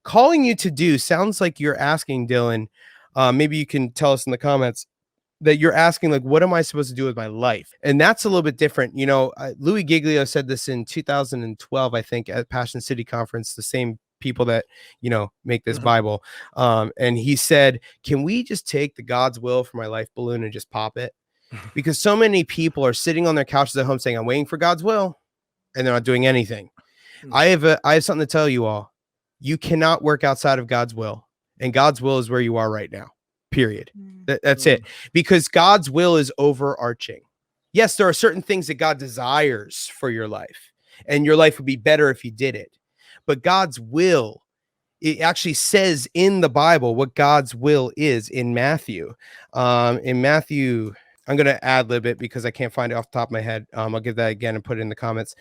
calling you to do sounds like you're asking, Dylan, maybe you can tell us in the comments, that you're asking, like, what am I supposed to do with my life? And that's a little bit different. You know, Louis Giglio said this in 2012, I think, at Passion City Conference, the same people that, you know, make this Bible. And he said, can we just take the God's will for my life balloon and just pop it? Because so many people are sitting on their couches at home saying, I'm waiting for God's will, and they're not doing anything. I have something to tell you all. You cannot work outside of God's will, and God's will is where you are right now. Period. That's it. Because God's will is overarching. Yes, there are certain things that God desires for your life, and your life would be better if you did it. But God's will, it actually says in the Bible what God's will is in Matthew. In Matthew, I'm going to ad lib it because I can't find it off the top of my head. I'll give that again and put it in the comments.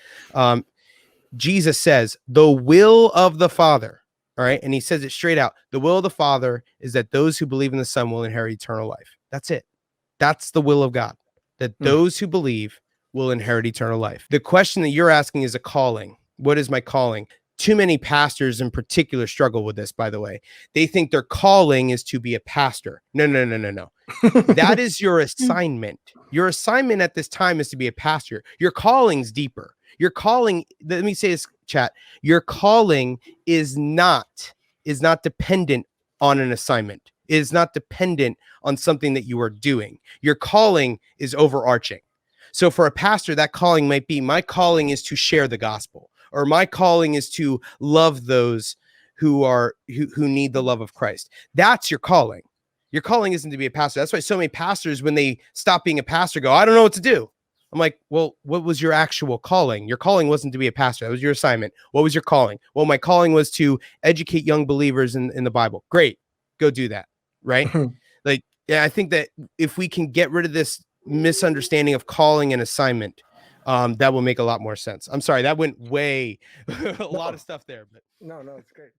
Jesus says, the will of the Father. All right. And he says it straight out. The will of the Father is that those who believe in the Son will inherit eternal life. That's it. That's the will of God, that those who believe will inherit eternal life. The question that you're asking is a calling. What is my calling? Too many pastors in particular struggle with this, by the way. They think their calling is to be a pastor. No. That is your assignment. Your assignment at this time is to be a pastor. Your calling's deeper. Your calling, let me say this, chat. Your calling is not dependent on an assignment. It is not dependent on something that you are doing. Your calling is overarching. So for a pastor, that calling might be, my calling is to share the gospel, or my calling is to love those who need the love of Christ. That's your calling. Your calling isn't to be a pastor. That's why so many pastors, when they stop being a pastor, go, I don't know what to do. I'm like, well, what was your actual calling? Your calling wasn't to be a pastor. That was your assignment. What was your calling? Well, my calling was to educate young believers in the Bible. Great. Go do that. Right. Like, yeah, I think that if we can get rid of this misunderstanding of calling and assignment, that will make a lot more sense. I'm sorry, that went way a lot of stuff there, but no, it's great.